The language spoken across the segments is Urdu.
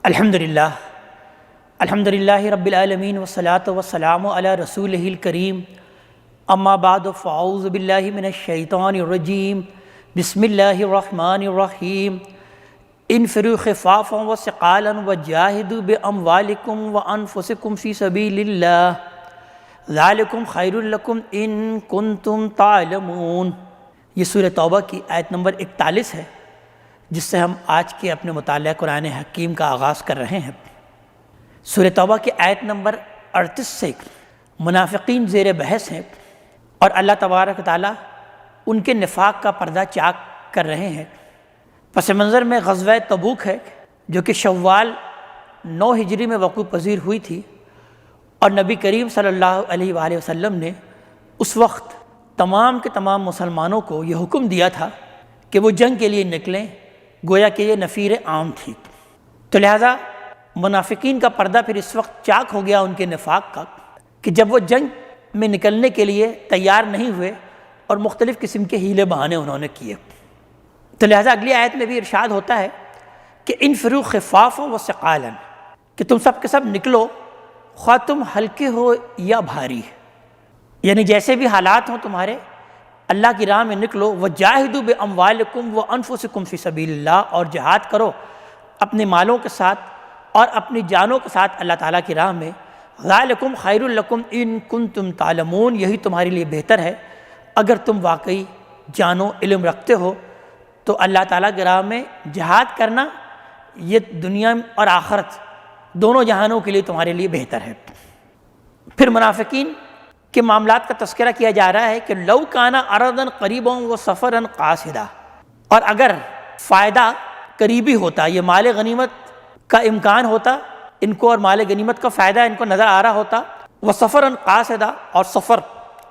الحمدللہ رب العالمین والصلاة والسلام علی رسولہ الکریم اما بعد فاعوذ باللہ من الشیطان الرجیم بسم اللہ الرحمن الرحیم انفروا خفافا وثقالا وجاہدوا باموالکم وانفسکم فی سبیل اللہ ذالکم خیر لکم ان کنتم تعلمون۔ یہ سورہ توبہ کی آیت نمبر 41 ہے، جس سے ہم آج کے اپنے مطالعہ قرآن حکیم کا آغاز کر رہے ہیں۔ سورہ توبہ کی آیت نمبر 38 سے منافقین زیر بحث ہیں اور اللہ تبارک و تعالیٰ ان کے نفاق کا پردہ چاک کر رہے ہیں۔ پس منظر میں غزوہ تبوک ہے، جو کہ شوال 9 ہجری میں وقوع پذیر ہوئی تھی، اور نبی کریم صلی اللہ علیہ وآلہ وسلم نے اس وقت تمام کے تمام مسلمانوں کو یہ حکم دیا تھا کہ وہ جنگ کے لیے نکلیں، گویا کہ یہ نفیر عام تھی۔ تو لہٰذا منافقین کا پردہ پھر اس وقت چاک ہو گیا ان کے نفاق کا، کہ جب وہ جنگ میں نکلنے کے لیے تیار نہیں ہوئے اور مختلف قسم کے ہیلے بہانے انہوں نے کیے۔ تو لہٰذا اگلی آیت میں بھی ارشاد ہوتا ہے کہ انفروا خفافا وثقالا، کہ تم سب کے سب نکلو، خواہ تم ہلکے ہو یا بھاری، یعنی جیسے بھی حالات ہوں تمہارے، اللہ کی راہ میں نکلو۔ وجاہدوا باموالکم وانفسکم فی سبیل اللہ، اور جہاد کرو اپنے مالوں کے ساتھ اور اپنی جانوں کے ساتھ اللہ تعالیٰ کی راہ میں۔ ذالکم خیر لکم ان کنتم تعلمون، یہی تمہارے لیے بہتر ہے اگر تم واقعی جانو علم رکھتے ہو۔ تو اللہ تعالیٰ کی راہ میں جہاد کرنا یہ دنیا اور آخرت دونوں جہانوں کے لیے تمہارے لیے بہتر ہے۔ پھر منافقین کے معاملات کا تذکرہ کیا جا رہا ہے کہ لو کان عرضا قریبا وسفرا قاصدا، اور اگر فائدہ قریبی ہوتا، یہ مال غنیمت کا امکان ہوتا ان کو، اور مال غنیمت کا فائدہ ان کو نظر آ رہا ہوتا، وسفرا قاصدا، اور سفر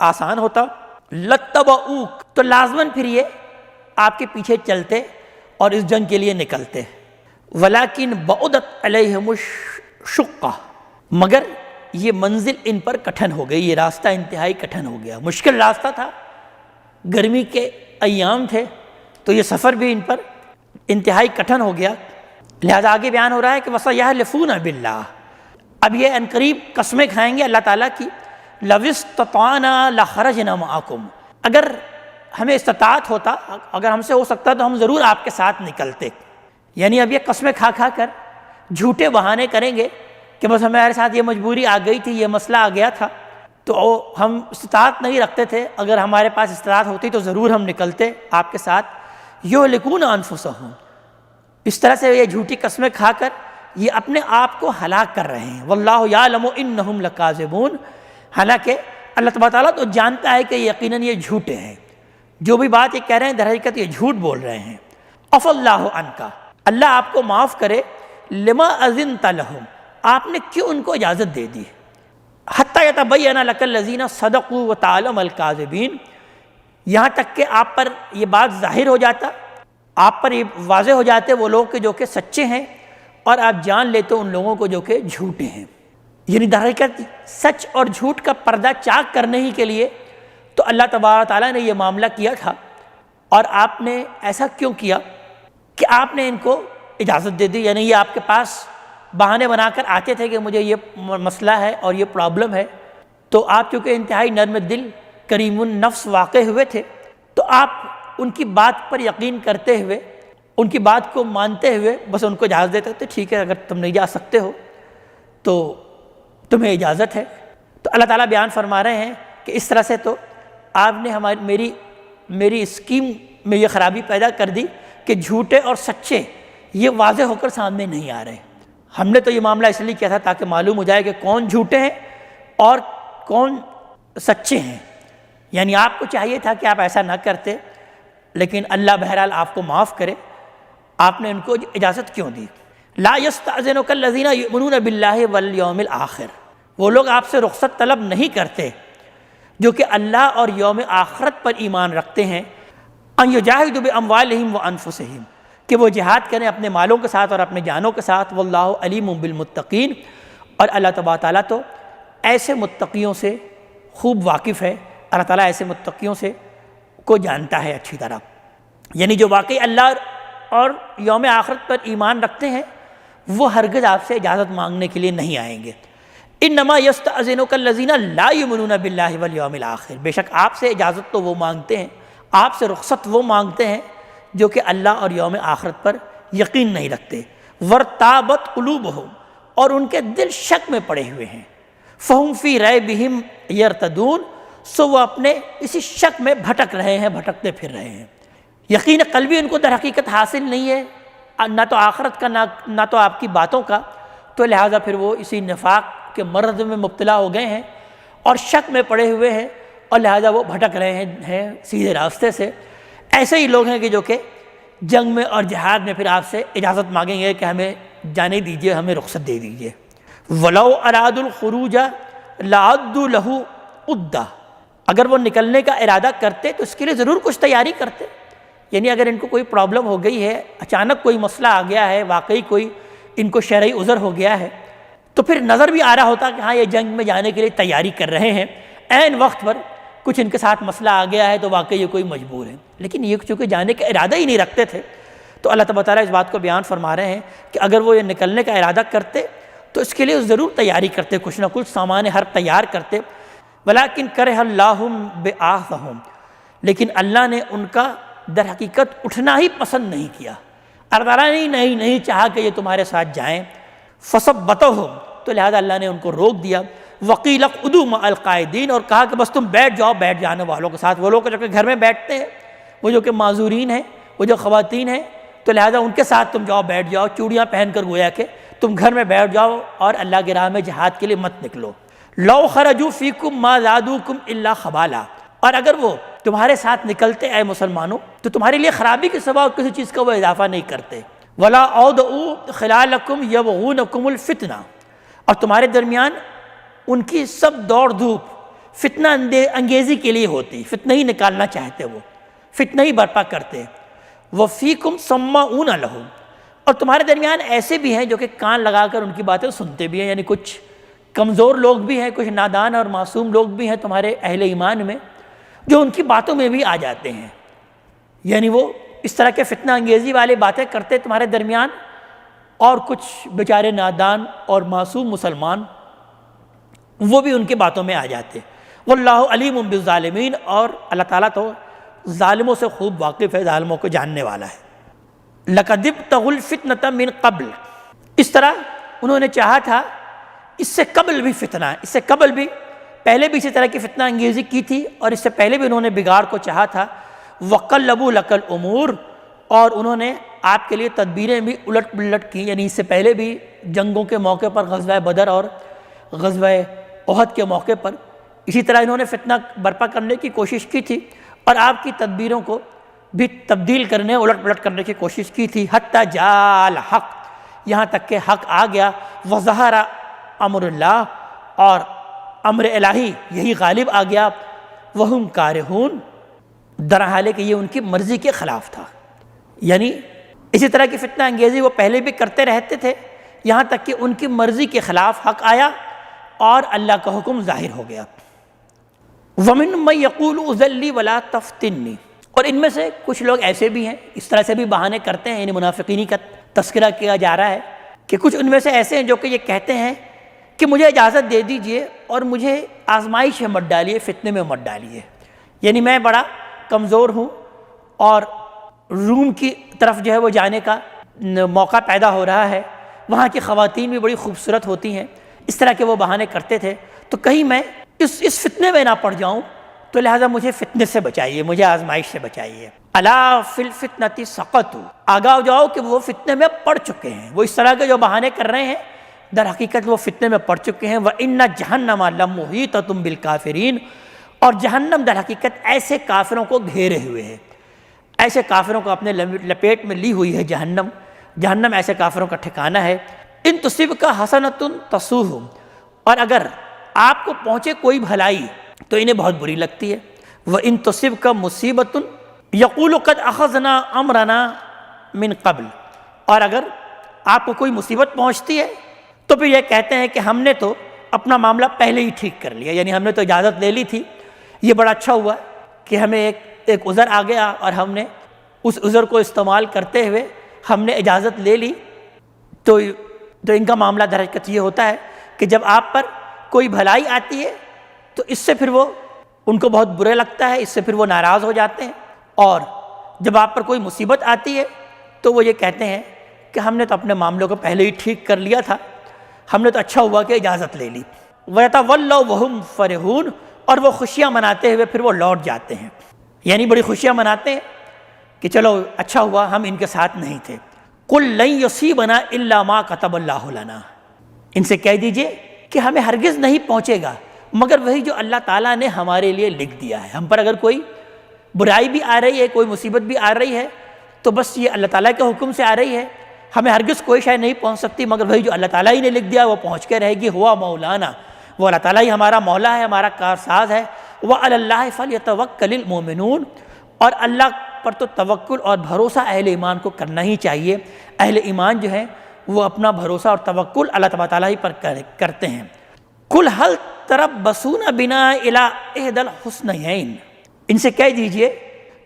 آسان ہوتا، لتبعوک، تو لازماً پھر یہ آپ کے پیچھے چلتے اور اس جنگ کے لیے نکلتے۔ ولیکن بعدت علیہم الشقہ، مگر یہ منزل ان پر کٹھن ہو گئی، یہ راستہ انتہائی کٹھن ہو گیا، مشکل راستہ تھا، گرمی کے ایام تھے، تو یہ سفر بھی ان پر انتہائی کٹھن ہو گیا۔ لہذا آگے بیان ہو رہا ہے کہ وَسَيَحْلِفُونَ بِاللَّهِ، اب یہ عنقریب قسمیں کھائیں گے اللہ تعالیٰ کی، لَوِ اسْتَطَعْنَا لَخَرَجْنَا مَعَكُمْ، اگر ہمیں استطاعت ہوتا، اگر ہم سے ہو سکتا تو ہم ضرور آپ کے ساتھ نکلتے۔ یعنی اب یہ قسمیں کھا کھا کر جھوٹے بہانے کریں گے کہ بس ہمارے ساتھ یہ مجبوری آ گئی تھی، یہ مسئلہ آ گیا تھا، تو ہم استطاعت نہیں رکھتے تھے، اگر ہمارے پاس استطاعت ہوتی تو ضرور ہم نکلتے آپ کے ساتھ۔ یہلکون انفسہم، اس طرح سے یہ جھوٹی قسمیں کھا کر یہ اپنے آپ کو ہلاک کر رہے ہیں۔ واللہ یعلم انہم لکاذبون، حالانکہ اللہ تبارک تعالیٰ تو جانتا ہے کہ یقیناً یہ جھوٹے ہیں، جو بھی بات یہ کہہ رہے ہیں در حقیقت یہ جھوٹ بول رہے ہیں۔ عفا اللہ عنک، اللہ آپ کو معاف کرے، لما اذنت لہم، آپ نے کیوں ان کو اجازت دے دی، حتی یتبین لک الذین صدقوا وتعلم الکاذبین، یہاں تک کہ آپ پر یہ بات ظاہر ہو جاتا، آپ پر یہ واضح ہو جاتے وہ لوگ کہ جو کہ سچے ہیں، اور آپ جان لیتے ان لوگوں کو جو کہ جھوٹے ہیں۔ یعنی در حقیقت سچ اور جھوٹ کا پردہ چاک کرنے ہی کے لیے تو اللہ تبارک تعالیٰ نے یہ معاملہ کیا تھا، اور آپ نے ایسا کیوں کیا کہ آپ نے ان کو اجازت دے دی۔ یعنی یہ آپ کے پاس بہانے بنا کر آتے تھے کہ مجھے یہ مسئلہ ہے اور یہ پرابلم ہے، تو آپ چونکہ انتہائی نرم دل کریم النفس واقع ہوئے تھے، تو آپ ان کی بات پر یقین کرتے ہوئے، ان کی بات کو مانتے ہوئے بس ان کو اجازت دیتے تھے، ٹھیک ہے اگر تم نہیں جا سکتے ہو تو تمہیں اجازت ہے۔ تو اللہ تعالیٰ بیان فرما رہے ہیں کہ اس طرح سے تو آپ نے میری اسکیم میں یہ خرابی پیدا کر دی کہ جھوٹے اور سچے یہ واضح ہو کر سامنے نہیں آ رہے۔ ہم نے تو یہ معاملہ اس لیے کیا تھا تاکہ معلوم ہو جائے کہ کون جھوٹے ہیں اور کون سچے ہیں، یعنی آپ کو چاہیے تھا کہ آپ ایسا نہ کرتے، لیکن اللہ بہرحال آپ کو معاف کرے، آپ نے ان کو اجازت کیوں دی۔ لا یستأذنک الذین یؤمنون باللہ والیوم الآخر، وہ لوگ آپ سے رخصت طلب نہیں کرتے جو کہ اللہ اور یوم آخرت پر ایمان رکھتے ہیں، ان یجاہدوا باموالہم وانفسہم، کہ وہ جہاد کریں اپنے مالوں کے ساتھ اور اپنے جانوں کے ساتھ۔ واللہ علیم بالمتقین، اور اللہ تبارک تعالیٰ تو ایسے متقیوں سے خوب واقف ہے، اللہ تعالیٰ ایسے متقیوں سے کو جانتا ہے اچھی طرح، یعنی جو واقعی اللہ اور یوم آخرت پر ایمان رکھتے ہیں وہ ہرگز آپ سے اجازت مانگنے کے لیے نہیں آئیں گے۔ انما یستأذنک الذین لا یؤمنون باللہ والیوم الآخر، بے شک آپ سے اجازت تو وہ مانگتے ہیں، آپ سے رخصت وہ مانگتے ہیں جو کہ اللہ اور یوم آخرت پر یقین نہیں رکھتے۔ وارتابت قلوبہم، اور ان کے دل شک میں پڑے ہوئے ہیں۔ فہم فی ریبہم یرتدون، سو وہ اپنے اسی شک میں بھٹک رہے ہیں، بھٹکتے پھر رہے ہیں۔ یقین قلبی ان کو در حقیقت حاصل نہیں ہے، نہ تو آخرت کا نہ تو آپ کی باتوں کا، تو لہٰذا پھر وہ اسی نفاق کے مرض میں مبتلا ہو گئے ہیں اور شک میں پڑے ہوئے ہیں، اور لہٰذا وہ بھٹک رہے ہیں سیدھے راستے سے۔ ایسے ہی لوگ ہیں کہ جو کہ جنگ میں اور جہاد میں پھر آپ سے اجازت مانگیں گے کہ ہمیں جانے دیجیے، ہمیں رخصت دے دیجیے۔ وَلَوْ أَرَادُوا الْخُرُوجَ لَعَدُّوا لَهُ عُدَّةً، اگر وہ نکلنے کا ارادہ کرتے تو اس کے لیے ضرور کچھ تیاری کرتے۔ یعنی اگر ان کو کوئی پرابلم ہو گئی ہے، اچانک کوئی مسئلہ آ گیا ہے، واقعی کوئی ان کو شرعی عذر ہو گیا ہے، تو پھر نظر بھی آ رہا ہوتا کہ ہاں یہ جنگ میں جانے کے لیے تیاری کر رہے ہیں، عین وقت پر کچھ ان کے ساتھ مسئلہ آ گیا ہے تو واقعی یہ کوئی مجبور ہے، لیکن یہ چونکہ جانے کا ارادہ ہی نہیں رکھتے تھے، تو اللہ تبارک و تعالیٰ اس بات کو بیان فرما رہے ہیں کہ اگر وہ یہ نکلنے کا ارادہ کرتے تو اس کے لیے ضرور تیاری کرتے، کچھ نہ کچھ سامان حرب تیار کرتے۔ ولیکن کرہ اللہ بعاثہم، لیکن اللہ نے ان کا در حقیقت اٹھنا ہی پسند نہیں کیا، اللہ تعالیٰ نے نہیں چاہا کہ یہ تمہارے ساتھ جائیں۔ فثبتہم، تو لہذا اللہ نے ان کو روک دیا۔ وقیل اقعدوا مع القاعدین، اور کہا کہ بس تم بیٹھ جاؤ بیٹھ جانے والوں کے ساتھ، وہ لوگ جو کہ گھر میں بیٹھتے ہیں، وہ جو کہ معذورین ہیں، وہ جو خواتین ہیں، تو لہذا ان کے ساتھ تم جاؤ بیٹھ جاؤ، چوڑیاں پہن کر گویا کہ تم گھر میں بیٹھ جاؤ اور اللہ کی راہ میں جہاد کے لیے مت نکلو۔ لو خرجوا فیکم ما زادوکم الا خبالا، اور اگر وہ تمہارے ساتھ نکلتے اے مسلمانوں تو تمہارے لیے خرابی کے سوا کسی چیز کا وہ اضافہ نہیں کرتے۔ ولا اودعوا خلالکم یبغونکم الفتنہ، اور تمہارے درمیان ان کی سب دوڑ دھوپ فتنہ انگیزی کے لیے ہوتی، فتنہ ہی نکالنا چاہتے، وہ فتنہ ہی برپا کرتے۔ وفیکم سماعون لہم، اور تمہارے درمیان ایسے بھی ہیں جو کہ کان لگا کر ان کی باتیں سنتے بھی ہیں، یعنی کچھ کمزور لوگ بھی ہیں، کچھ نادان اور معصوم لوگ بھی ہیں تمہارے اہل ایمان میں، جو ان کی باتوں میں بھی آ جاتے ہیں، یعنی وہ اس طرح کے فتنہ انگیزی والی باتیں کرتے تمہارے درمیان، اور کچھ بیچارے نادان اور معصوم مسلمان وہ بھی ان کی باتوں میں آ جاتے۔ واللہ علیم بالظالمین، اور اللہ تعالیٰ تو ظالموں سے خوب واقف ہے، ظالموں کو جاننے والا ہے۔ لقد ابتغوا الفتنة من قبل، اس طرح انہوں نے چاہا تھا اس سے قبل بھی فتنہ، اس سے قبل بھی پہلے بھی اسی طرح کی فتنہ انگیزی کی تھی، اور اس سے پہلے بھی انہوں نے بگاڑ کو چاہا تھا۔ وقلبوا لک الامور، اور انہوں نے آپ کے لیے تدبیریں بھی الٹ پلٹ کی، یعنی اس سے پہلے بھی جنگوں کے موقع پر، غزوہ بدر اور غزوہ احد کے موقع پر اسی طرح انہوں نے فتنہ برپا کرنے کی کوشش کی تھی، اور آپ کی تدبیروں کو بھی تبدیل کرنے، الٹ پلٹ کرنے کی کوشش کی تھی۔ حتی جاء الحق، یہاں تک کہ حق آ گیا۔ وظہر امر اللہ، اور امر الہی یہی غالب آ گیا۔ وہم کارہون، درحال کہ یہ ان کی مرضی کے خلاف تھا، یعنی اسی طرح کی فتنہ انگیزی وہ پہلے بھی کرتے رہتے تھے، یہاں تک کہ ان کی مرضی کے خلاف حق آیا اور اللہ کا حکم ظاہر ہو گیا۔ وَمِن مَّن يَقُولُ اُذَلِّ وَلَا تَفْتِنِّي، اور ان میں سے کچھ لوگ ایسے بھی ہیں، اس طرح سے بھی بہانے کرتے ہیں، یعنی منافقینی کا تذکرہ کیا جا رہا ہے کہ کچھ ان میں سے ایسے ہیں جو کہ یہ کہتے ہیں کہ مجھے اجازت دے دیجئے اور مجھے آزمائش میں مت ڈالیے، فتنے میں مت ڈالیے، یعنی میں بڑا کمزور ہوں اور روم کی طرف جو ہے وہ جانے کا موقع پیدا ہو رہا ہے، وہاں کی خواتین بھی بڑی خوبصورت ہوتی ہیں، اس طرح کے وہ بہانے کرتے تھے، تو کہیں میں اس فتنے میں نہ پڑ جاؤں، تو لہٰذا مجھے فتنے سے بچائیے، مجھے آزمائش سے بچائیے۔ الا فی الفتنۃ سقطوا، آگاہ ہو جاؤ کہ وہ فتنے میں پڑ چکے ہیں، وہ اس طرح کے جو بہانے کر رہے ہیں در حقیقت وہ فتنے میں پڑ چکے ہیں۔ وَإِنَّ جَهَنَّمَ لَمُحِيطَةٌ بِالْكَافِرِينَ، اور جہنم در حقیقت ایسے کافروں کو گھیرے ہوئے ہے، ایسے کافروں کو اپنے لپیٹ میں لی ہوئی ہے جہنم، جہنم ایسے کافروں کا ٹھکانہ ہے۔ ان تصبک حسنۃ تسؤہم، اور اگر آپ کو پہنچے کوئی بھلائی تو انہیں بہت بری لگتی ہے۔ وَإِن تُصِبْكَ مُصِیبَةٌ یقول قد اخذنا امرنا من قبل، اور اگر آپ کو کوئی مصیبت پہنچتی ہے تو پھر یہ کہتے ہیں کہ ہم نے تو اپنا معاملہ پہلے ہی ٹھیک کر لیا، یعنی ہم نے تو اجازت لے لی تھی، یہ بڑا اچھا ہوا کہ ہمیں ایک عذر آ گیا اور ہم نے اس عذر کو استعمال کرتے ہوئے ہم نے اجازت لے لی، تو تو ان کا معاملہ در حقیقت یہ ہوتا ہے کہ جب آپ پر کوئی بھلائی آتی ہے تو اس سے پھر وہ ان کو بہت برا لگتا ہے، اس سے پھر وہ ناراض ہو جاتے ہیں، اور جب آپ پر کوئی مصیبت آتی ہے تو وہ یہ کہتے ہیں کہ ہم نے تو اپنے معاملوں کو پہلے ہی ٹھیک کر لیا تھا، ہم نے تو اچھا ہوا کہ اجازت لے لی۔ وَيَتَوَلَّوْا وَهُمْ فَرِحُونَ، اور وہ خوشیاں مناتے ہوئے پھر وہ لوٹ جاتے ہیں، یعنی بڑی خوشیاں مناتے ہیں کہ چلو اچھا ہوا ہم ان کے ساتھ نہیں تھے۔ قُلْ لَن يُصِيبَنَا إِلَّا مَا كَتَبَ اللَّهُ لَنَا، ان سے کہہ دیجئے کہ ہمیں ہرگز نہیں پہنچے گا مگر وہی جو اللہ تعالیٰ نے ہمارے لیے لکھ دیا ہے۔ ہم پر اگر کوئی برائی بھی آ رہی ہے، کوئی مصیبت بھی آ رہی ہے تو بس یہ اللہ تعالیٰ کے حکم سے آ رہی ہے، ہمیں ہرگز کوئی شے نہیں پہنچ سکتی مگر وہی جو اللہ تعالیٰ ہی نے لکھ دیا وہ پہنچ کے رہے گی۔ ہوا مولانا، وہ اللہ تعالیٰ ہی ہمارا مولا ہے، ہمارا کارساز ہے۔ وَعَلَى اللَّهِ فَلْيَتَوَكَّلِ الْمُؤْمِنُونَ، اور اللہ پر تو توکل اور بھروسہ اہل ایمان کو کرنا ہی چاہیے۔ اہل ایمان جو ہیں وہ اپنا بھروسہ اور توکل اللہ تعالیٰ ہی پر کرتے ہیں۔ قُلْ هَلْ تَرَبَّصُونَ بِنَا إِلَىٰ إِحْدَى الْحُسْنَيَيْنِ، ان سے کہہ دیجئے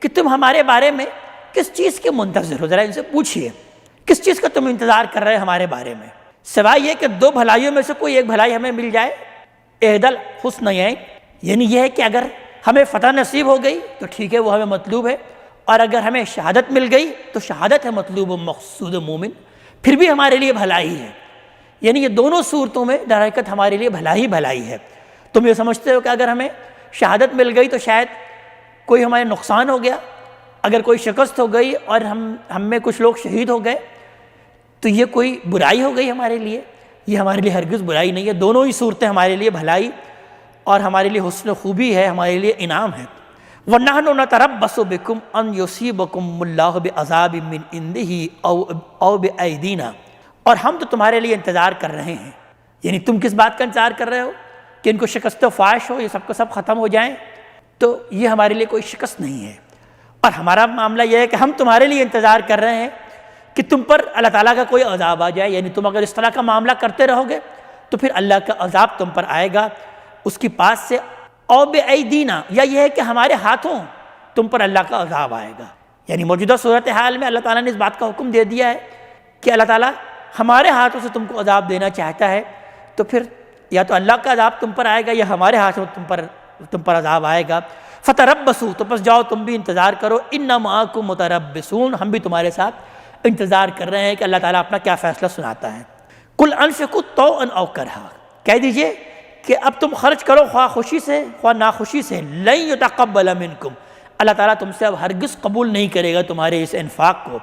کہ تم ہمارے بارے میں کس چیز کے منتظر ہو، ذرا ان سے پوچھئے کس چیز کا تم انتظار کر رہے ہمارے بارے میں، سوائے یہ کہ دو بھلائیوں میں سے کوئی ایک بھلائی ہمیں مل جائے۔ إِحْدَى الْحُسْنَيَيْنِ یعنی یہ ہے کہ اگر ہمیں فتح نصیب ہو گئی تو ٹھیک ہے، وہ ہمیں مطلوب ہے، اور اگر ہمیں شہادت مل گئی تو شہادت ہے مطلوب و مقصود مومن، پھر بھی ہمارے لیے بھلائی ہے۔ یعنی یہ دونوں صورتوں میں در حقیقت ہمارے لیے بھلائی ہے۔ تم یہ سمجھتے ہو کہ اگر ہمیں شہادت مل گئی تو شاید کوئی ہمارے نقصان ہو گیا، اگر کوئی شکست ہو گئی اور ہم میں کچھ لوگ شہید ہو گئے تو یہ کوئی برائی ہو گئی ہمارے لیے، یہ ہمارے لیے ہرگز برائی نہیں ہے۔ دونوں ہی صورتیں ہمارے لیے بھلائی اور ہمارے لیے حسن و خوبی ہے، ہمارے لیے انعام ہے۔ وَنَحْنُ نَتَرَبَّصُ بِكُمْ أَنْ يُصِيبَكُمُ اللَّهُ بِعَذَابٍ مِّنْ عِنْدِهِ أَوْ بِأَيْدِينَا، اور ہم تو تمہارے لیے انتظار کر رہے ہیں۔ یعنی تم کس بات کا انتظار کر رہے ہو کہ ان کو شکست و فاش ہو، یہ سب کو سب ختم ہو جائیں، تو یہ ہمارے لیے کوئی شکست نہیں ہے۔ اور ہمارا معاملہ یہ ہے کہ ہم تمہارے لیے انتظار کر رہے ہیں کہ تم پر اللہ تعالیٰ کا کوئی عذاب آ جائے، یعنی تم اگر اس طرح کا معاملہ کرتے رہو گے تو پھر اللہ کا عذاب تم پر آئے گا اس کی پاس سے۔ او بِأَيْدِينَا، یا یہ ہے کہ ہمارے ہاتھوں تم پر اللہ کا عذاب آئے گا۔ یعنی موجودہ صورتحال میں اللہ تعالیٰ نے اس بات کا حکم دے دیا ہے کہ اللہ تعالیٰ ہمارے ہاتھوں سے تم کو عذاب دینا چاہتا ہے، تو پھر یا تو اللہ کا عذاب تم پر آئے گا یا ہمارے ہاتھوں تم پر عذاب آئے گا۔ فَتَرَبَّصُوا، تو بس جاؤ تم بھی انتظار کرو، إِنَّ مَعَكُمْ مُتَرَبِّصُونَ، ہم بھی تمہارے ساتھ انتظار کر رہے ہیں کہ اللہ تعالیٰ اپنا کیا فیصلہ سناتا ہے۔ قُلْ أَنفِقُوا طَوْعًا أَوْ كَرْهًا، کہہ دیجئے کہ اب تم خرچ کرو خواہ خوشی سے خواہ ناخوشی سے۔ لَن يُتَقَبَّلَ مِنْكُمْ، اللہ تعالیٰ تم سے اب ہرگز قبول نہیں کرے گا تمہارے اس انفاق کو۔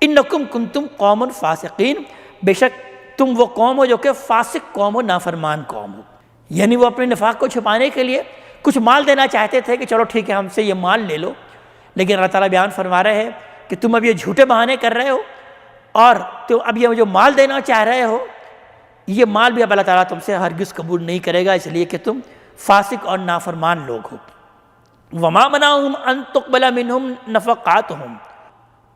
إِنَّكُمْ كُنْتُمْ قَوْمًا فَاسِقِينَ، بے شک تم وہ قوم ہو جو کہ فاسق قوم ہو، نافرمان قوم ہو۔ یعنی وہ اپنے نفاق کو چھپانے کے لیے کچھ مال دینا چاہتے تھے کہ چلو ٹھیک ہے ہم سے یہ مال لے لو، لیکن اللہ تعالیٰ بیان فرما رہے ہیں کہ تم اب یہ جھوٹے بہانے کر رہے ہو، اور تم اب یہ جو مال دینا چاہ رہے ہو یہ مال بھی اب اللہ تعالیٰ تم سے ہرگز قبول نہیں کرے گا، اس لیے کہ تم فاسق اور نافرمان لوگ ہو۔ وَمَا مَنَعَهُمْ أَن تُقْبَلَ مِنْهُمْ نَفَقَاتُهُمْ،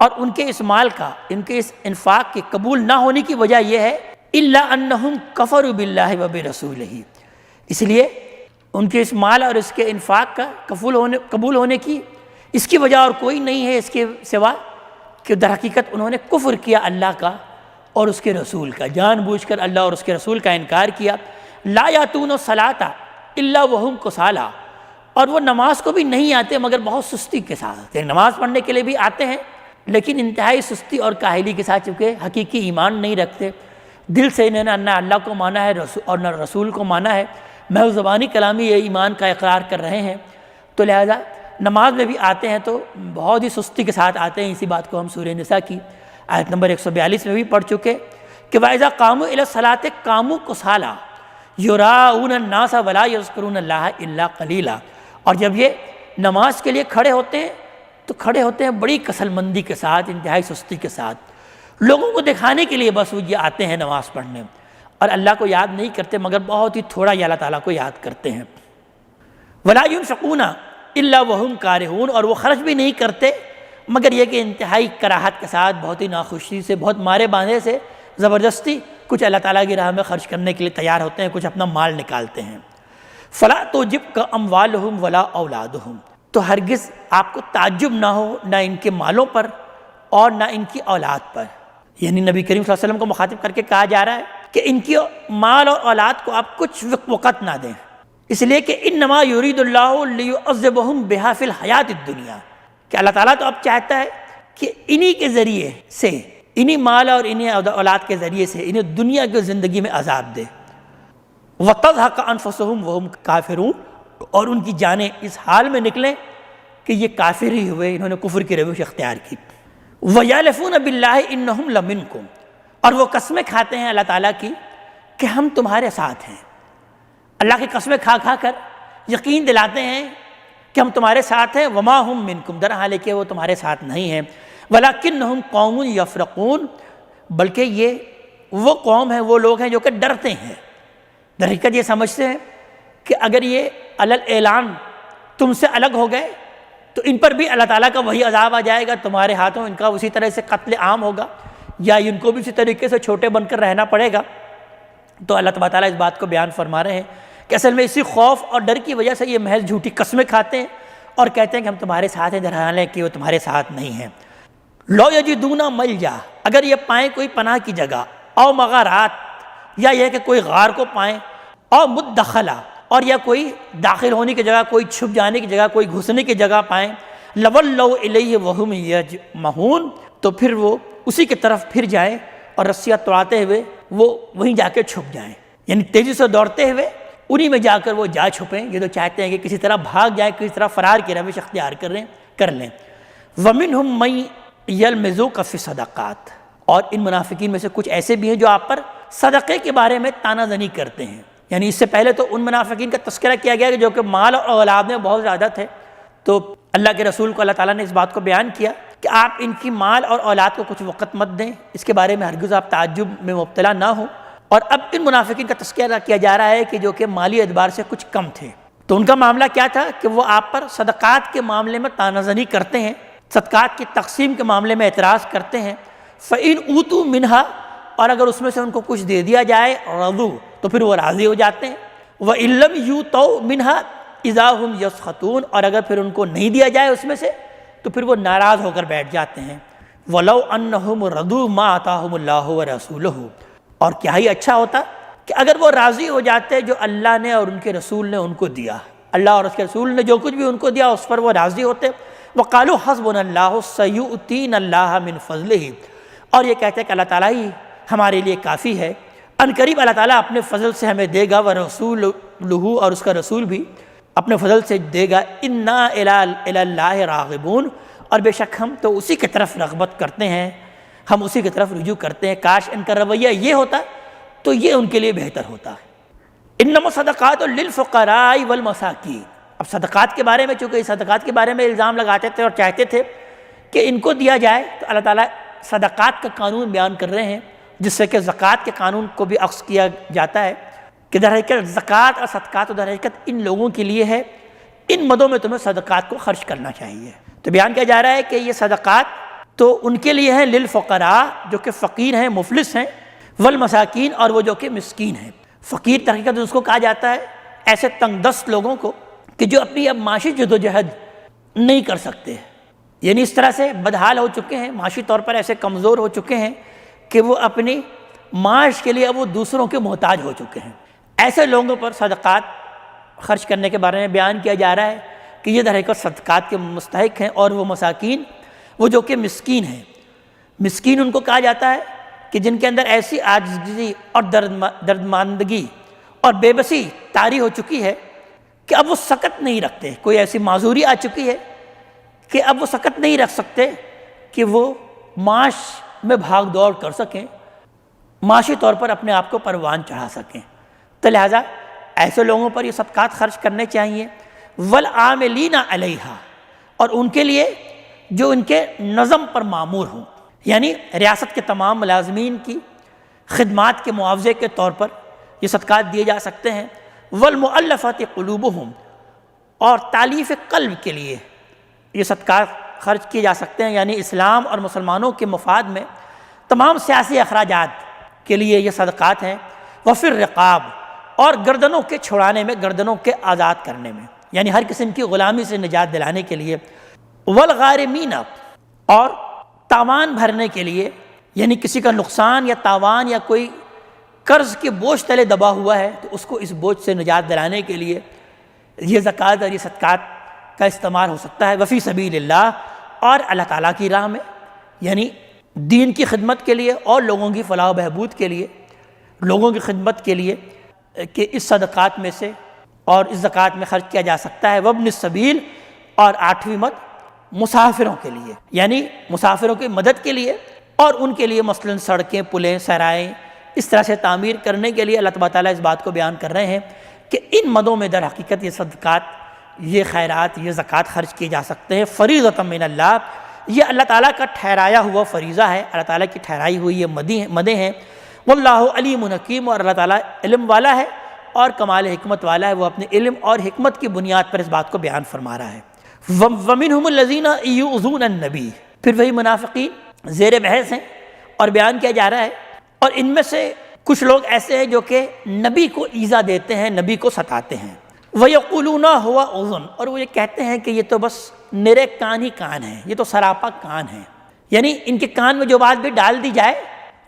اور ان کے اس مال کا، ان کے اس انفاق کے قبول نہ ہونے کی وجہ یہ ہے إِلَّا أَنَّهُمْ كَفَرُوا بِاللَّهِ وَبِرَسُولِهِ، اس لیے ان کے اس مال اور اس کے انفاق کا قبول ہونے کی اس کی وجہ اور کوئی نہیں ہے اس کے سوا کہ در حقیقت انہوں نے کفر کیا اللہ کا اور اس کے رسول کا، جان بوجھ کر اللہ اور اس کے رسول کا انکار کیا۔ لا یاتون الصلاۃ الا وهم کسالى، اور وہ نماز کو بھی نہیں آتے مگر بہت سستی کے ساتھ، یعنی نماز پڑھنے کے لیے بھی آتے ہیں لیکن انتہائی سستی اور کاہلی کے ساتھ، چونکہ حقیقی ایمان نہیں رکھتے، دل سے انہوں نے نہ اللہ کو مانا ہے اور نہ رسول کو مانا ہے، محض زبانی کلامی یہ ایمان کا اقرار کر رہے ہیں، تو لہذا نماز میں بھی آتے ہیں تو بہت ہی سستی کے ساتھ آتے ہیں۔ اسی بات کو ہم سورہ نساء کی آیت نمبر 142 میں بھی پڑھ چکے کہ وَإِذَا قَامُوا إِلَى الصَّلَاةِ قَامُوا كُسَالَىٰ يُرَاءُونَ النَّاسَ وَلَا يَذْكُرُونَ اللَّهَ إِلَّا قَلِيلًا، اور جب یہ نماز کے لیے کھڑے ہوتے ہیں تو کھڑے ہوتے ہیں بڑی کسل مندی کے ساتھ، انتہائی سستی کے ساتھ، لوگوں کو دکھانے کے لیے بس وہ یہ آتے ہیں نماز پڑھنے، اور اللہ کو یاد نہیں کرتے مگر بہت ہی تھوڑا یہ اللہ تعالیٰ کو یاد کرتے ہیں۔ وَلَا يُنْفِقُونَ إِلَّا وَهُمْ كَارِهُونَ، اور وہ خرچ بھی نہیں کرتے مگر یہ کہ انتہائی کراہت کے ساتھ، بہت ہی ناخوشی سے، بہت مارے باندھے سے، زبردستی کچھ اللہ تعالیٰ کی راہ میں خرچ کرنے کے لیے تیار ہوتے ہیں، کچھ اپنا مال نکالتے ہیں۔ فَلَا تُعْجِبْكَ أَمْوَالُهُمْ وَلَا أَوْلَادُهُمْ، تو ہرگز آپ کو تعجب نہ ہو نہ ان کے مالوں پر اور نہ ان کی اولاد پر، یعنی نبی کریم صلی اللہ علیہ وسلم کو مخاطب کر کے کہا جا رہا ہے کہ ان کی مال اور اولاد کو آپ کچھ وقت نہ دیں، اس لیے کہ انما یرید اللہ لیعذبہم بہا فی الحیات الدنیا، کہ اللہ تعالیٰ تو اب چاہتا ہے کہ انہی کے ذریعے سے، انہی مال اور انہی اولاد کے ذریعے سے انہیں دنیا کی زندگی میں عذاب دے۔ وَتَضْحَقَ أَنفُسُهُمْ وَهُمْ کافرون، اور ان کی جانیں اس حال میں نکلیں کہ یہ کافر ہی ہوئے، انہوں نے کفر کی روش اختیار کی۔ وَيَحْلِفُونَ بِاللَّهِ إِنَّهُمْ لَمِنْكُمْ، اور وہ قسمیں کھاتے ہیں اللہ تعالیٰ کی کہ ہم تمہارے ساتھ ہیں۔ اللہ کی قسمیں کھا کھا کر یقین دلاتے ہیں کہ ہم تمہارے ساتھ ہیں۔ وما ہم منکم، در حال کہ وہ تمہارے ساتھ نہیں ہیں۔ ولکنہم قوم یفرقون، بلکہ یہ وہ قوم ہے، وہ لوگ ہیں جو کہ ڈرتے ہیں، در حقیقت یہ سمجھتے ہیں کہ اگر یہ علی الاعلان تم سے الگ ہو گئے تو ان پر بھی اللہ تعالیٰ کا وہی عذاب آ جائے گا، تمہارے ہاتھوں ان کا اسی طرح سے قتل عام ہوگا، یا ان کو بھی اسی طریقے سے چھوٹے بن کر رہنا پڑے گا۔ تو اللہ تبارک تعالیٰ اس بات کو بیان فرما رہے ہیں کہ اصل میں اسی خوف اور ڈر کی وجہ سے یہ محض جھوٹی قسمیں کھاتے ہیں اور کہتے ہیں کہ ہم تمہارے ساتھ ہیں، در حال ہے کہ وہ تمہارے ساتھ نہیں ہیں۔ لو یجدون ملجا، اگر یہ پائیں کوئی پناہ کی جگہ، او مغارات، یا یہ کہ کوئی غار کو پائیں، او مدخلا، اور یا کوئی داخل ہونے کی جگہ، کوئی چھپ جانے کی جگہ، کوئی گھسنے کی جگہ پائیں، لولوا الیہ وہم یجمحون، تو پھر وہ اسی کی طرف پھر جائیں اور رسیاں توڑاتے ہوئے وہ وہیں جا کے چھپ جائیں، یعنی تیزی سے دوڑتے ہوئے انہی میں جا کر وہ جا چھپیں۔ یہ تو چاہتے ہیں کہ کسی طرح بھاگ جائیں، کسی طرح فرار کی روش اختیار کر لیں۔ وَمِنْهُمْ مَن يَلْمِزُكَ فِي الصَّدَقَاتِ، اور ان منافقین میں سے کچھ ایسے بھی ہیں جو آپ پر صدقے کے بارے میں طعنہ زنی کرتے ہیں۔ یعنی اس سے پہلے تو ان منافقین کا تذکرہ کیا گیا کہ جو کہ مال اور اولاد میں بہت زیادہ تھے، تو اللہ کے رسول کو اللہ تعالیٰ نے اس بات کو بیان کیا کہ آپ ان کی مال اور اولاد کو کچھ وقت مت دیں، اس کے بارے میں ہرگز آپ تعجب میں مبتلا نہ ہوں۔ اور اب ان منافقین کا تذکرہ کیا جا رہا ہے کہ جو کہ مالی اعتبار سے کچھ کم تھے، تو ان کا معاملہ کیا تھا کہ وہ آپ پر صدقات کے معاملے میں طعنہ زنی کرتے ہیں، صدقات کی تقسیم کے معاملے میں اعتراض کرتے ہیں۔ فَإِنْ أُوتُوا مِنْهَا، اور اگر اس میں سے ان کو کچھ دے دیا جائے، رضوا، تو پھر وہ راضی ہو جاتے ہیں۔ وَإِن لَّمْ يُؤْتَوْا مِنْهَا إِذَا هُمْ يَسْخَطُونَ، اور اگر پھر ان کو نہیں دیا جائے اس میں سے تو پھر وہ ناراض ہو کر بیٹھ جاتے ہیں۔ وَلَوْ أَنَّهُمْ رَضُوا مَا آتَاهُمُ اللَّهُ وَرَسُولُهُ، اور کیا ہی اچھا ہوتا کہ اگر وہ راضی ہو جاتے جو اللہ نے اور ان کے رسول نے ان کو دیا، اللہ اور اس کے رسول نے جو کچھ بھی ان کو دیا اس پر وہ راضی ہوتے۔ وَقَالُوا حَسْبُنَا اللَّهُ سَيُؤْتِينَا اللَّهَ مِنْ فَضْلِهِ، اور یہ کہتے ہیں کہ اللہ تعالیٰ ہی ہمارے لیے کافی ہے، ان قریب اللہ تعالیٰ اپنے فضل سے ہمیں دے گا، وَرَسُولُهُ، اور اس کا رسول بھی اپنے فضل سے دے گا۔ اِنَّا إِلَى اللَّهِ رَاغِبُونَ، اور بے شک ہم تو اسی کی طرف رغبت کرتے ہیں، ہم اسی کی طرف رجوع کرتے ہیں۔ کاش ان کا رویہ یہ ہوتا تو یہ ان کے لیے بہتر ہوتا ہے۔ انما الصدقات للفقراء والمساکین، اب صدقات کے بارے میں چونکہ صدقات کے بارے میں الزام لگاتے تھے اور چاہتے تھے کہ ان کو دیا جائے، تو اللہ تعالیٰ صدقات کا قانون بیان کر رہے ہیں، جس سے کہ زکوٰۃ کے قانون کو بھی عکس کیا جاتا ہے کہ در حقیقت زکوٰۃ اور صدقات در حقیقت ان لوگوں کے لیے ہے، ان مدوں میں تمہیں صدقات کو خرچ کرنا چاہیے۔ تو بیان کیا جا رہا ہے کہ یہ صدقات تو ان کے لیے ہیں، للفقراء، جو کہ فقیر ہیں، مفلس ہیں، والمساکین، اور وہ جو کہ مسکین ہیں۔ فقیر در حقیقت اس کو کہا جاتا ہے ایسے تنگ دست لوگوں کو کہ جو اپنی اب معاشی جدوجہد نہیں کر سکتے، یعنی اس طرح سے بدحال ہو چکے ہیں، معاشی طور پر ایسے کمزور ہو چکے ہیں کہ وہ اپنی معاش کے لیے اب وہ دوسروں کے محتاج ہو چکے ہیں۔ ایسے لوگوں پر صدقات خرچ کرنے کے بارے میں بیان کیا جا رہا ہے کہ یہ در حقیقت صدقات کے مستحق ہیں، اور وہ مساکین، وہ جو کہ مسکین ہیں۔ مسکین ان کو کہا جاتا ہے کہ جن کے اندر ایسی عاجزی اور دردماندگی اور بے بسی طاری ہو چکی ہے کہ اب وہ سکت نہیں رکھتے، کوئی ایسی معذوری آ چکی ہے کہ اب وہ سکت نہیں رکھ سکتے کہ وہ معاش میں بھاگ دوڑ کر سکیں، معاشی طور پر اپنے آپ کو پروان چڑھا سکیں۔ تو لہٰذا ایسے لوگوں پر یہ صدقات خرچ کرنے چاہیے۔ والعاملین علیہا، اور ان کے لیے جو ان کے نظم پر معمور ہوں، یعنی ریاست کے تمام ملازمین کی خدمات کے معاوضے کے طور پر یہ صدقات دیے جا سکتے ہیں۔ والمؤلفۃ قلوبہم، اور تالیف قلب کے لیے یہ صدقات خرچ کیے جا سکتے ہیں، یعنی اسلام اور مسلمانوں کے مفاد میں تمام سیاسی اخراجات کے لیے یہ صدقات ہیں۔ وفی الرقاب، اور گردنوں کے چھڑانے میں، گردنوں کے آزاد کرنے میں، یعنی ہر قسم کی غلامی سے نجات دلانے کے لیے۔ والغارمین، اور تاوان بھرنے کے لیے، یعنی کسی کا نقصان یا تاوان یا کوئی قرض کے بوجھ تلے دبا ہوا ہے تو اس کو اس بوجھ سے نجات دلانے کے لیے یہ زکوٰۃ اور یہ صدقات کا استعمال ہو سکتا ہے۔ وفی سبیل اللہ، اور اللہ تعالیٰ کی راہ میں، یعنی دین کی خدمت کے لیے اور لوگوں کی فلاح و بہبود کے لیے، لوگوں کی خدمت کے لیے کہ اس صدقات میں سے اور اس زکوٰۃ میں خرچ کیا جا سکتا ہے۔ وابن السبیل، اور 8ویں مد مسافروں کے لیے، یعنی مسافروں کی مدد کے لیے اور ان کے لیے مثلاً سڑکیں، پلیں، سرائیں اس طرح سے تعمیر کرنے کے لیے اللہ تعالیٰ اس بات کو بیان کر رہے ہیں کہ ان مدوں میں در حقیقت یہ صدقات، یہ خیرات، یہ زکوٰۃ خرچ کیے جا سکتے ہیں۔ فریضۃ من اللہ، یہ اللہ تعالیٰ کا ٹھہرایا ہوا فریضہ ہے، اللہ تعالیٰ کی ٹھہرائی ہوئی یہ مدیں ہیں۔ واللہ علیم حکیم، اور اللہ تعالیٰ علم والا ہے اور کمال حکمت والا ہے، وہ اپنے علم اور حکمت کی بنیاد پر اس بات کو بیان فرما رہا ہے۔ وَمِنْهُمُ الَّذِينَ يُؤْذُونَ النَّبِيَّ، پھر وہی منافقین زیر بحث ہیں اور بیان کیا جا رہا ہے، اور ان میں سے کچھ لوگ ایسے ہیں جو کہ نبی کو ایذا دیتے ہیں، نبی کو ستاتے ہیں۔ وَيَقُولُونَ هُوَ أُذُنٌ، اور وہ یہ کہتے ہیں کہ یہ تو بس نرے کان ہی کان ہیں، یہ تو سراپا کان ہیں، یعنی ان کے کان میں جو بات بھی ڈال دی جائے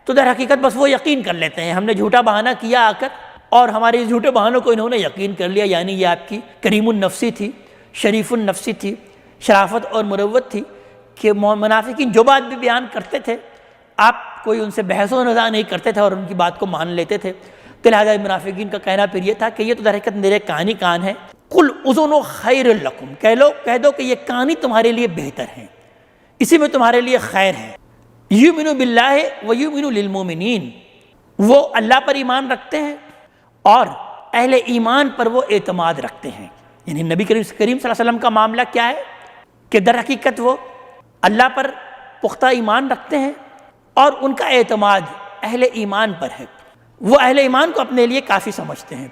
تو در حقیقت بس وہ یقین کر لیتے ہیں، ہم نے جھوٹا بہانہ کیا آ کر اور ہمارے اس جھوٹے بہانوں کو انہوں نے یقین کر لیا، یعنی یہ آپ کی کریم النفسی تھی، شریف النفسی تھی، شرافت اور مروت تھی کہ منافقین جو بات بھی بیان کرتے تھے آپ کوئی ان سے بحث و نظر نہیں کرتے تھے اور ان کی بات کو مان لیتے تھے۔ تو لہٰذا منافقین کا کہنا پھر یہ تھا کہ یہ تو در حقیقت میرے کان ہی کان ہے۔ قل اذن خیر لکم، کہہ دو کہ یہ کان ہی تمہارے لیے بہتر ہیں، اسی میں تمہارے لیے خیر ہے۔ یؤمن باللہ ویؤمن للمؤمنین، وہ اللہ پر ایمان رکھتے ہیں اور اہل ایمان پر وہ اعتماد رکھتے ہیں، یعنی نبی کریم صلی اللہ علیہ وسلم کا معاملہ کیا ہے کہ در حقیقت وہ اللہ پر پختہ ایمان رکھتے ہیں اور ان کا اعتماد اہل ایمان پر ہے، وہ اہل ایمان کو اپنے لیے کافی سمجھتے ہیں۔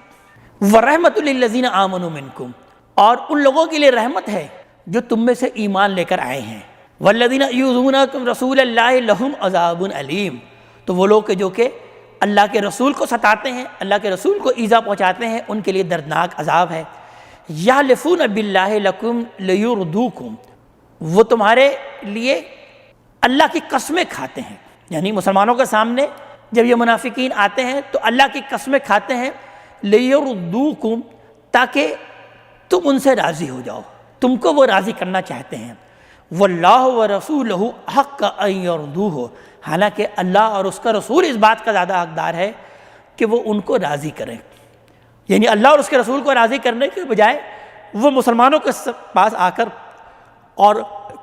وَرَحْمَةُ لِلَّذِينَ آمَنُوا مِنْكُمْ، اور ان لوگوں کے لیے رحمت ہے جو تم میں سے ایمان لے کر آئے ہیں۔ وَالَّذِينَ يُؤْذُونَ رَسُولَ اللَّهِ لَهُمْ عَذَابٌ عَلِيمٌ، تو وہ لوگ جو کہ اللہ کے رسول کو ستاتے ہیں، اللہ کے رسول کو ایذا پہنچاتے ہیں، ان کے لیے دردناک عذاب ہے۔ یحلفون باللہ لکم لیردوکم، وہ تمہارے لیے اللہ کی قسمیں کھاتے ہیں، یعنی مسلمانوں کے سامنے جب یہ منافقین آتے ہیں تو اللہ کی قسمیں کھاتے ہیں، لیردوکم، تاکہ تم ان سے راضی ہو جاؤ، تم کو وہ راضی کرنا چاہتے ہیں۔ واللہ ورسولہ حق ان یردوہ، حالانکہ اللہ اور اس کا رسول اس بات کا زیادہ حقدار ہے کہ وہ ان کو راضی کریں، یعنی اللہ اور اس کے رسول کو راضی کرنے کے بجائے وہ مسلمانوں کے پاس آ کر اور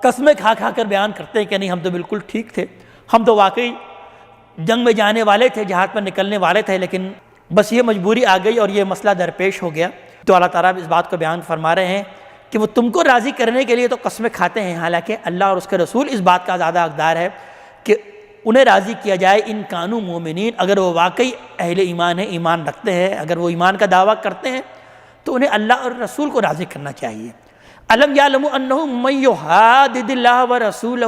قسمیں کھا کھا کر بیان کرتے ہیں کہ نہیں ہم تو بالکل ٹھیک تھے، ہم تو واقعی جنگ میں جانے والے تھے، جہاد پر نکلنے والے تھے، لیکن بس یہ مجبوری آ گئی اور یہ مسئلہ درپیش ہو گیا۔ تو اللہ تعالیٰ اس بات کو بیان فرما رہے ہیں کہ وہ تم کو راضی کرنے کے لیے تو قسمیں کھاتے ہیں، حالانکہ اللہ اور اس کے رسول اس بات کا زیادہ حقدار ہے کہ انہیں راضی کیا جائے، ان کانوا مومنین، اگر وہ واقعی اہل ایمان ہیں، ایمان رکھتے ہیں، اگر وہ ایمان کا دعویٰ کرتے ہیں تو انہیں اللہ اور رسول کو راضی کرنا چاہیے۔ الم یعلموا انہ من یحادد اللہ ورسولہ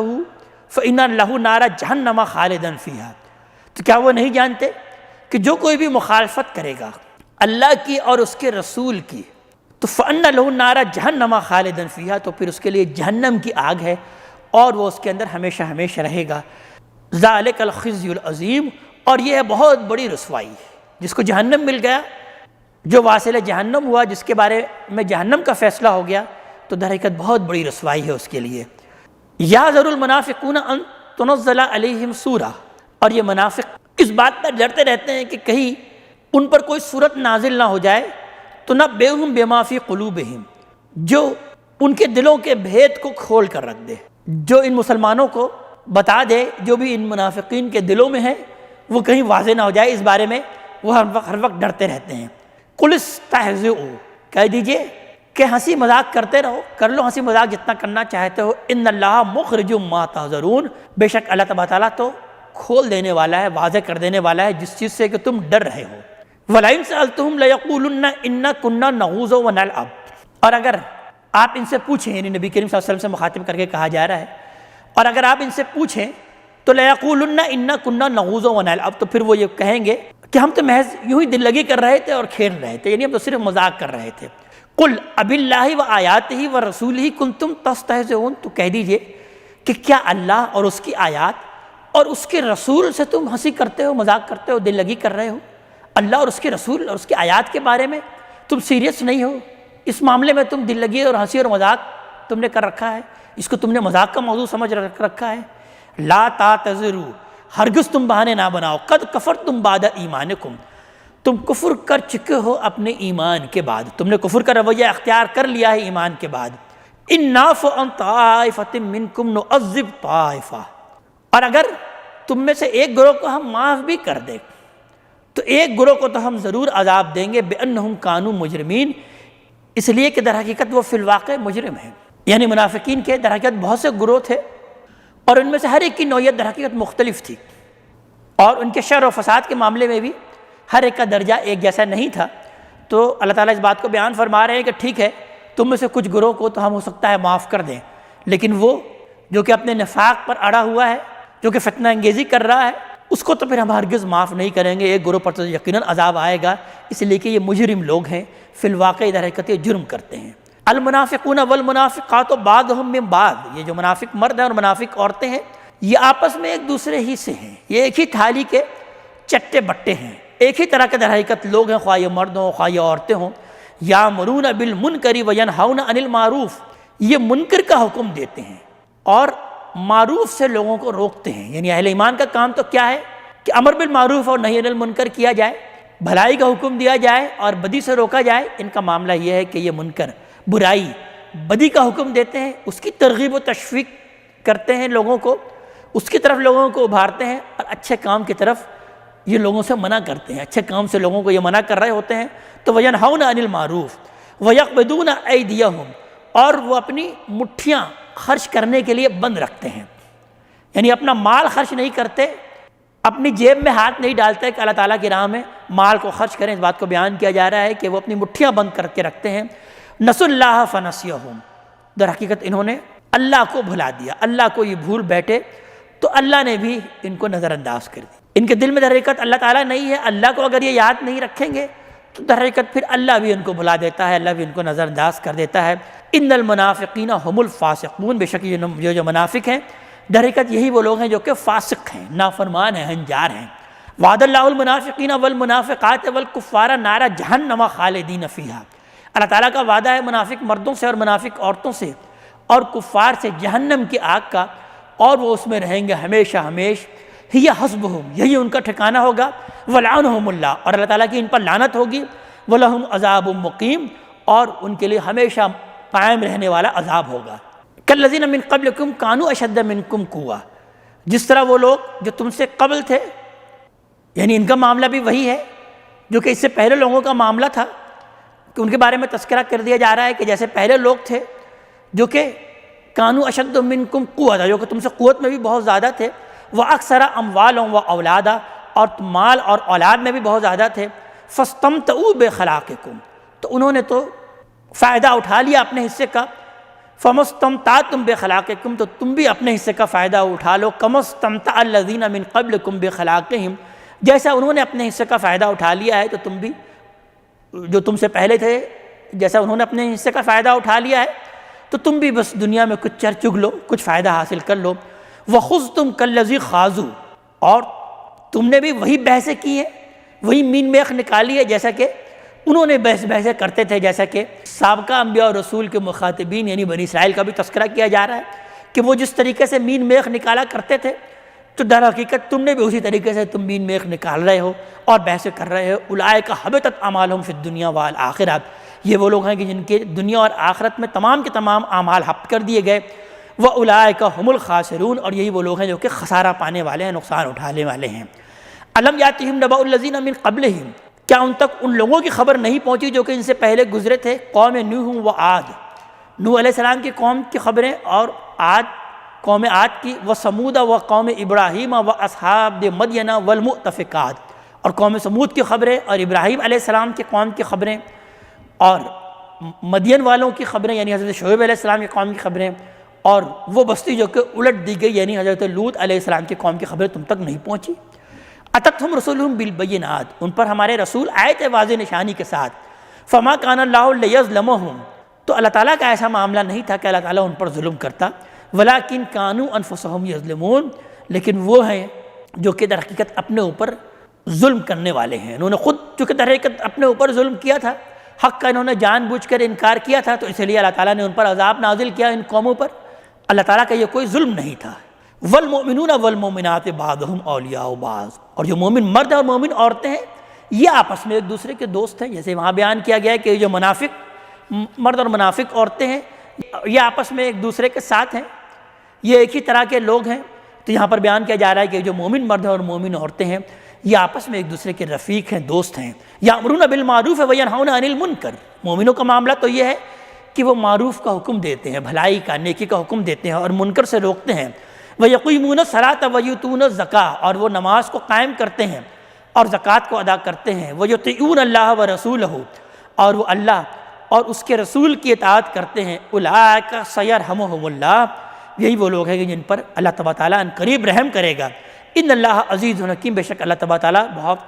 فإن لہ نار جہنم خالدا فیہا، تو کیا وہ نہیں جانتے کہ جو کوئی بھی مخالفت کرے گا اللہ کی اور اس کے رسول کی تو فإن لہ نار جہنم خالدا فیہا، تو پھر اس کے لیے جہنم کی آگ ہے اور وہ اس کے اندر ہمیشہ ہمیشہ رہے گا۔ ذالک الخزی العظیم، اور یہ ہے بہت بڑی رسوائی، جس کو جہنم مل گیا، جو واصل جہنم ہوا، جس کے بارے میں جہنم کا فیصلہ ہو گیا، تو در حقیقت بہت بڑی رسوائی ہے اس کے لیے۔ یحذر المنافقون ان تنزل علیہم سورہ، اور یہ منافق اس بات پر ڈرتے رہتے ہیں کہ کہیں ان پر کوئی سورت نازل نہ ہو جائے تنبئہم بما فی قلوبہم، جو ان کے دلوں کے بھید کو کھول کر رکھ دے، جو ان مسلمانوں کو بتا دے جو بھی ان منافقین کے دلوں میں ہے وہ کہیں واضح نہ ہو جائے، اس بارے میں وہ ہر وقت ڈرتے رہتے ہیں۔ قل استہزئوا، کہہ دیجئے کہ ہنسی مذاق کرتے رہو، کر لو ہنسی مذاق جتنا کرنا چاہتے ہو، ان اللہ مخرج ما تحذرون، بے شک اللہ تبارک تعالیٰ تو کھول دینے والا ہے، واضح کر دینے والا ہے جس چیز سے کہ تم ڈر رہے ہو۔ وَلَئِن سَأَلْتُهُمْ لَيَقُولُنَّ إِنَّا كُنَّا نَعُوذُ وَنَلْعَبُ، اور اگر آپ ان سے پوچھیں، یعنی نبی کریم صلی اللہ علیہ وسلم سے مخاطب کر کے کہا جا رہا ہے، اور اگر آپ ان سے پوچھیں تو لَيَقُولُنَّ إِنَّا كُنَّا نَعُوذُ وَنَلْعَبُ، تو پھر وہ یہ کہیں گے کہ ہم تو محض یوں ہی دل لگی کر رہے تھے اور کھیل رہے تھے، یعنی ہم تو صرف مذاق کر رہے تھے۔ قُلْ أَبِاللَّهِ وَآيَاتِهِ وَرَسُولِهِ كُنْتُمْ تَسْتَهْزِئُونَ، تو کہہ دیجئے کہ کیا اللہ اور اس کی آیات اور اس کے رسول سے تم ہنسی کرتے ہو، مذاق کرتے ہو، دل لگی کر رہے ہو۔ اللہ اور اس کے رسول اور اس کی آیات کے بارے میں تم سیریس نہیں ہو، اس معاملے میں تم دل لگی اور ہنسی اور مذاق تم نے کر رکھا ہے، اس کو تم نے مذاق کا موضوع سمجھ رکھا ہے۔ لا تعتذروا، ہرگز تم بہانے نہ بناؤ، قد کفرتم بعد ایمانکم، تم کفر کر چکے ہو اپنے ایمان کے بعد، تم نے کفر کا رویہ اختیار کر لیا ہے ایمان کے بعد۔ ان نعفو عن طائفۃ منکم نعذب طائفہ، اور اگر تم میں سے ایک گروہ کو ہم معاف بھی کر دیں تو ایک گروہ کو تو ہم ضرور عذاب دیں گے، بأنہم کانوا مجرمین، اس لیے کہ در حقیقت وہ فی الواقع مجرم ہیں۔ یعنی منافقین کے در حقیقت بہت سے گروہ تھے اور ان میں سے ہر ایک کی نوعیت در حقیقت مختلف تھی، اور ان کے شر و فساد کے معاملے میں بھی ہر ایک کا درجہ ایک جیسا نہیں تھا۔ تو اللہ تعالیٰ اس بات کو بیان فرما رہے ہیں کہ ٹھیک ہے تم میں سے کچھ گروہ کو تو ہم ہو سکتا ہے معاف کر دیں، لیکن وہ جو کہ اپنے نفاق پر اڑا ہوا ہے، جو کہ فتنہ انگیزی کر رہا ہے، اس کو تو پھر ہم ہرگز معاف نہیں کریں گے، ایک گروہ پر تو یقیناً عذاب آئے گا، اس لیے کہ یہ مجرم لوگ ہیں، فی الواقع در حقیقت یہ جرم کرتے ہیں۔ المنافقون والمنافقات بعضهم من بعض، یہ جو منافق مرد ہیں اور منافق عورتیں ہیں یہ آپس میں ایک دوسرے ہی سے ہیں، یہ ایک ہی تھالی کے چٹے بٹے ہیں، ایک ہی طرح کے در حقیقت لوگ ہیں، خواہ یہ مرد ہوں خواہ یہ عورتیں ہوں۔ یامرون بالمنکر وینہون عن المعروف، یہ منکر کا حکم دیتے ہیں اور معروف سے لوگوں کو روکتے ہیں۔ یعنی اہل ایمان کا کام تو کیا ہے کہ امر بالمعروف اور نہی عن المنکر کیا جائے، بھلائی کا حکم دیا جائے اور بدی سے روکا جائے۔ ان کا معاملہ یہ ہے کہ یہ منکر، برائی، بدی کا حکم دیتے ہیں، اس کی ترغیب و تشویق کرتے ہیں، لوگوں کو اس کی طرف لوگوں کو ابھارتے ہیں، اور اچھے کام کی طرف یہ لوگوں سے منع کرتے ہیں، اچھے کام سے لوگوں کو یہ منع کر رہے ہوتے ہیں۔ تو وینہون عن المعروف ویقبضون ایدیہم، اور وہ اپنی مٹھیاں خرچ کرنے کے لیے بند رکھتے ہیں، یعنی اپنا مال خرچ نہیں کرتے، اپنی جیب میں ہاتھ نہیں ڈالتے کہ اللہ تعالیٰ کی راہ میں مال کو خرچ کریں۔ اس بات کو بیان کیا جا رہا ہے کہ وہ اپنی مٹھیاں بند کر کے رکھتے ہیں۔ نسوا اللہ فنسیہم، در حقیقت انہوں نے اللہ کو بھلا دیا، اللہ کو یہ بھول بیٹھے تو اللہ نے بھی ان کو نظر انداز کر دی۔ ان کے دل میں در حقیقت اللہ تعالیٰ نہیں ہے، اللہ کو اگر یہ یاد نہیں رکھیں گے تو در حقیقت پھر اللہ بھی ان کو بھلا دیتا ہے، اللہ بھی ان کو نظر انداز کر دیتا ہے۔ ان المنافقین هم الفاسقون، بے شک یہ جو منافق ہیں در حقیقت یہی وہ لوگ ہیں جو کہ فاسق ہیں، نافرمان ہیں، ہنجار ہیں۔ وعد اللہ المنافقین والمنافقات والکفار نار جہنم خالدین فیہا، اللہ تعالیٰ کا وعدہ ہے منافق مردوں سے اور منافق عورتوں سے اور کفار سے جہنم کی آگ کا، اور وہ اس میں رہیں گے ہمیشہ ہمیش۔ ہی حسبہم، یہی ان کا ٹھکانہ ہوگا۔ ولعنہم اللہ، اور اللہ تعالیٰ کی ان پر لعنت ہوگی۔ ولہم عذاب مقیم، اور ان کے لیے ہمیشہ قائم رہنے والا عذاب ہوگا۔ کالذین من قبلکم کانوا اشد منکم قوۃ، جس طرح وہ لوگ جو تم سے قبل تھے، یعنی ان کا معاملہ بھی وہی ہے جو کہ اس سے پہلے لوگوں کا معاملہ تھا، کہ ان کے بارے میں تذکرہ کر دیا جا رہا ہے کہ جیسے پہلے لوگ تھے جو کہ کانوا اشد منکم قوۃ، جو کہ تم سے قوت میں بھی بہت زیادہ تھے، واکثر اموالا واولادا، اور مال اور اولاد میں بھی بہت زیادہ تھے۔ فاستمتعوا بخلاقکم، تو انہوں نے تو فائدہ اٹھا لیا اپنے حصے کا۔ فمستمتعتم بخلاقکم، تو تم بھی اپنے حصے کا فائدہ اٹھا لو۔ کما استمتع الذین من قبلکم بخلاقہم، جیسا انہوں نے اپنے حصے کا فائدہ اٹھا لیا ہے تو تم بھی جو تم سے پہلے تھے جیسا انہوں نے اپنے حصے کا فائدہ اٹھا لیا ہے تو تم بھی بس دنیا میں کچھ چر چگ لو، کچھ فائدہ حاصل کر لو۔ وَخُذْتُمْ كَالَّذِي خَاضُوا، اور تم نے بھی وہی بحثیں کی ہیں، وہی مین میخ نکالی ہے جیسا کہ انہوں نے بحثیں کرتے تھے، جیسا کہ سابقہ انبیاء اور رسول کے مخاطبین یعنی بنی اسرائیل کا بھی تذکرہ کیا جا رہا ہے کہ وہ جس طریقے سے مین میخ نکالا کرتے تھے تو در حقیقت تم نے بھی اسی طریقے سے تم مین میخ نکال رہے ہو اور بحثیں کر رہے ہو۔ اولئک حبطت اعمالہم فی الدنیا والآخرہ، یہ وہ لوگ ہیں کہ جن کے دنیا اور آخرت میں تمام کے تمام اعمال حبط کر دیے گئے۔ وَأُولَئِكَ هُمُ الْخَاسِرُونَ، اور یہی وہ لوگ ہیں جو کہ خسارہ پانے والے ہیں، نقصان اٹھانے والے ہیں۔ أَلَمْ يَأْتِهِمْ نَبَأُ الَّذِينَ مِنْ قَبْلِهِمْ، کیا ان تک ان لوگوں کی خبر نہیں پہنچی جو کہ ان سے پہلے گزرے تھے؟ قوم نوح و عاد، نوح علیہ السلام کی قوم کی خبریں، اور عاد قوم عاد کی، وثمود و قوم ابراہیم و اصحاب مدین والمؤتفقات، اور قوم سمود کی خبریں اور ابراہیم علیہ السلام کی قوم کی خبریں اور مدین والوں کی خبریں یعنی حضرت شعیب علیہ السلام کی قوم کی خبریں، اور وہ بستی جو کہ الٹ دی گئی یعنی حضرت لوط علیہ السلام کی قوم کی خبریں تم تک نہیں پہنچی۔ اتتہم رسولہم بالبینات، ان پر ہمارے رسول آئے تھے واضح نشانی کے ساتھ۔ فما کان اللہ لیظلمہم، تو اللہ تعالیٰ کا ایسا معاملہ نہیں تھا کہ اللہ تعالیٰ ان پر ظلم کرتا۔ ولیکن کانوا انفسہم یظلمون، لیکن وہ ہیں جو کہ در حقیقت اپنے اوپر ظلم کرنے والے ہیں۔ انہوں نے خود چونکہ در حقیقت اپنے اوپر ظلم کیا تھا، حق کا انہوں نے جان بوجھ کر انکار کیا تھا، تو اس لیے اللہ تعالیٰ نے ان پر عذاب نازل کیا ان قوموں پر۔ اللہ تعالیٰ کا یہ کوئی ظلم نہیں تھا۔ والمؤمنون والمؤمنات بعضهم اولیاء بعض، اور جو مومن مرد اور مومن عورتیں ہیں یہ آپس میں ایک دوسرے کے دوست ہیں۔ جیسے وہاں بیان کیا گیا ہے کہ جو منافق مرد اور منافق عورتیں ہیں یہ آپس میں ایک دوسرے کے ساتھ ہیں، یہ ایک ہی طرح کے لوگ ہیں۔ تو یہاں پر بیان کیا جا رہا ہے کہ جو مومن مرد اور مومن عورتیں ہیں یہ آپس میں ایک دوسرے کے رفیق ہیں، دوست ہیں۔ یامرون بالمعروف وینہون عن المنکر، مومنوں کا معاملہ تو یہ ہے کہ وہ معروف کا حکم دیتے ہیں، بھلائی کا، نیکی کا حکم دیتے ہیں اور منکر سے روکتے ہیں۔ وَيَقِيمُونَ الصَّلَاةَ وَيُؤْتُونَ الزَّكَاةَ، اور وہ نماز کو قائم کرتے ہیں اور زکوٰۃ کو ادا کرتے ہیں۔ وَيُطِيعُونَ اللَّهَ وَرَسُولَهُ، اور وہ اللہ اور اس کے رسول کی اطاعت کرتے ہیں۔ أُولَٰئِكَ سَيَرْحَمُهُمُ اللَّهُ، یہی وہ لوگ ہیں جن پر اللہ تبارک تعالیٰ ان قریب رحم کرے گا۔ ان اللہ عزیز حکیم، بے شک اللہ تبارک تعالیٰ بہت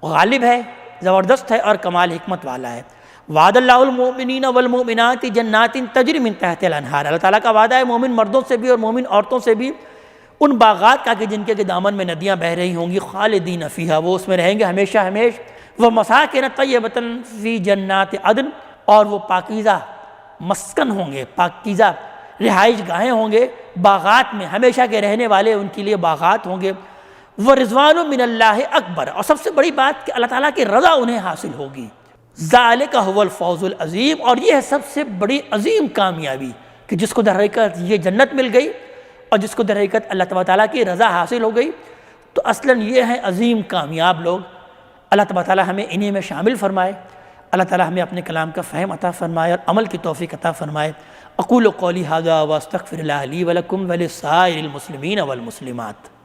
غالب ہے، زبردست ہے اور کمال حکمت والا ہے۔ وعد اللہ المؤمنین والمؤمنات جنات تجری من تحت الانہار، اللہ تعالیٰ کا وعدہ ہے مومن مردوں سے بھی اور مومن عورتوں سے بھی ان باغات کا کہ جن کے دامن میں ندیاں بہہ رہی ہوں گی، خالدین فیہا، وہ اس میں رہیں گے ہمیشہ ہمیش۔ ومساکن طیبۃ فی جنات عدن، اور وہ پاکیزہ مسکن ہوں گے، پاکیزہ رہائش گاہیں ہوں گے باغات میں، ہمیشہ کے رہنے والے ان کے لیے باغات ہوں گے۔ ورضوان من اللہ اکبر، اور سب سے بڑی بات کہ اللہ تعالیٰ کی رضا انہیں حاصل ہوگی۔ ذالک هو الفوز العظیم، اور یہ ہے سب سے بڑی عظیم کامیابی کہ جس کو در حقیقت یہ جنت مل گئی اور جس کو در حقیقت اللہ تبارک تعالیٰ کی رضا حاصل ہو گئی، تو اصلاً یہ ہیں عظیم کامیاب لوگ۔ اللہ تبارک تعالیٰ ہمیں انہی میں شامل فرمائے، اللہ تعالیٰ ہمیں اپنے کلام کا فہم عطا فرمائے اور عمل کی توفیق عطا فرمائے۔ اقول قولی ھذا واستغفر اللہ لی ولکم ولسائر المسلمین والمسلمات۔